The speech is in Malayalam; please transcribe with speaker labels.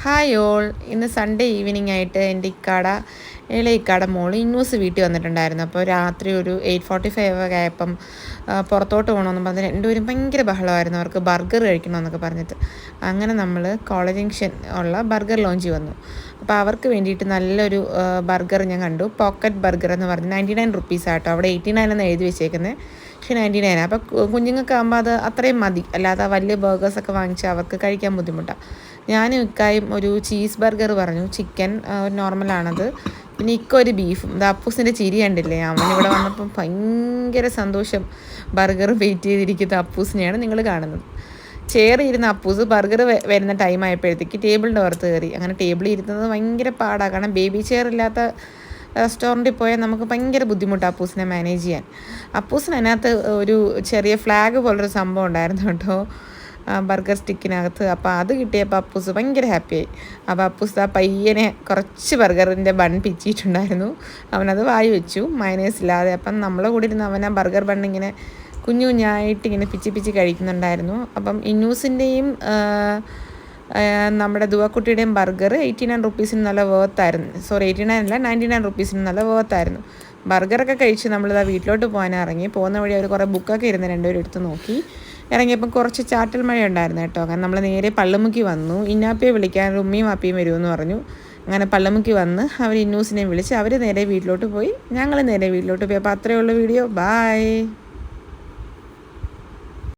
Speaker 1: ഹായ് ഓൾ, ഇന്ന് സൺഡേ ഈവനിങ് ആയിട്ട് എൻ്റെ ഇളയ മോള് ഇന്നൂസ് വീട്ടിൽ വന്നിട്ടുണ്ടായിരുന്നു. അപ്പോൾ രാത്രി ഒരു 8:45 ഒക്കെ ആയപ്പം പുറത്തോട്ട് പോകണമെന്ന് പറഞ്ഞ് രണ്ടുപേരും ഭയങ്കര ബഹളമായിരുന്നു. അവർക്ക് ബർഗർ കഴിക്കണമെന്നൊക്കെ പറഞ്ഞിട്ട്. അങ്ങനെ നമ്മൾ കോളേജ് ജംഗ്ഷൻ ഉള്ള ബർഗർ ലോഞ്ചിൽ വന്നു. അപ്പോൾ അവർക്ക് വേണ്ടിയിട്ട് നല്ലൊരു ബർഗർ ഞാൻ കണ്ടു. പോക്കറ്റ് ബർഗർ എന്ന് പറഞ്ഞ് 99 റുപ്പീസ് ആട്ടോ. അവിടെ 89 എന്ന് എഴുതി വെച്ചേക്കുന്നത്, പക്ഷേ 99. അപ്പോൾ കുഞ്ഞുങ്ങൾക്കാകുമ്പോൾ അത് അത്രയും മതി. അല്ലാതെ വലിയ ബർഗേഴ്സൊക്കെ വാങ്ങിച്ചാൽ അവർക്ക് കഴിക്കാൻ ബുദ്ധിമുട്ടാണ്. ഞാനും ഇക്കായും ഒരു ചീസ് ബർഗർ പറഞ്ഞു. ചിക്കൻ നോർമലാണത്, പിന്നെ ഒരു ബീഫും. ഇത് അപ്പൂസിൻ്റെ ചിരി കണ്ടില്ലേ, അവനിവിടെ വന്നപ്പം ഭയങ്കര സന്തോഷം. ബർഗർ വെയിറ്റ് ചെയ്തിരിക്കുന്ന അപ്പൂസിനെയാണ് നിങ്ങൾ കാണുന്നത്. ചെയർ ഇരുന്ന അപ്പൂസ് ബർഗർ വരുന്ന ടൈം ആയപ്പോഴത്തേക്ക് ടേബിളിൻ്റെ പുറത്ത് കയറി. അങ്ങനെ ടേബിളിൽ ഇരുന്നത് ഭയങ്കര പാടാണ്, കാരണം ബേബി ചെയർ ഇല്ലാത്ത റെസ്റ്റോറൻറ്റിൽ പോയാൽ നമുക്ക് ഭയങ്കര ബുദ്ധിമുട്ടാണ് അപ്പൂസിനെ മാനേജ് ചെയ്യാൻ. അപ്പൂസിന് അതിനകത്ത് ഒരു ചെറിയ ഫ്ലാഗ് പോലൊരു സംഭവം ഉണ്ടായിരുന്നു കേട്ടോ, ബർഗർ സ്റ്റിക്കിനകത്ത്. അപ്പോൾ അത് കിട്ടിയപ്പോൾ അപ്പൂസ് ഭയങ്കര ഹാപ്പിയായി. അപ്പോൾ അപ്പൂസ് ആ പയ്യനെ കുറച്ച് ബർഗറിൻ്റെ ബൺ പിച്ചിട്ടുണ്ടായിരുന്നു, അവനത് വായി വെച്ചു മയനേഴ്സ് ഇല്ലാതെ. അപ്പം നമ്മളെ കൂടെ ഇരുന്ന് അവൻ ആ ബർഗർ ബണ്ണിങ്ങനെ കുഞ്ഞു കുഞ്ഞായിട്ട് ഇങ്ങനെ പിച്ചി കഴിക്കുന്നുണ്ടായിരുന്നു. അപ്പം ഇന്നൂസിൻ്റെയും നമ്മുടെ ദുവക്കുട്ടിയുടെയും ബർഗർ 89 റുപ്പീസിന് നല്ല വേർത്തായിരുന്നു. 89 അല്ല, 99 റുപ്പീസിന് നല്ല വേർത്തായിരുന്നു. ബർഗറൊക്കെ കഴിച്ച് നമ്മളിതാ വീട്ടിലോട്ട് പോകാൻ ഇറങ്ങി. പോകുന്ന വഴി അവർ കുറേ ബുക്കൊക്കെ ഇരുന്ന് രണ്ടുപേരും എടുത്ത് നോക്കി. ഇറങ്ങിയപ്പം കുറച്ച് ചാറ്റൽ മഴ ഉണ്ടായിരുന്നു കേട്ടോ. അങ്ങനെ നമ്മൾ നേരെ പള്ളുമുക്കി വന്നു. ഇന്നാപ്പയെ വിളിക്കാൻ ഉമ്മയും അപ്പയും വരുമെന്ന് പറഞ്ഞു. അങ്ങനെ പള്ളുമുക്കി വന്ന് അവർ ഇന്നൂസിനെ വിളിച്ച് അവർ നേരെ വീട്ടിലോട്ട് പോയി. ഞങ്ങൾ നേരെ വീട്ടിലോട്ട് പോയി. അപ്പോൾ അത്രയേ ഉള്ളൂ വീഡിയോ. ബായ്.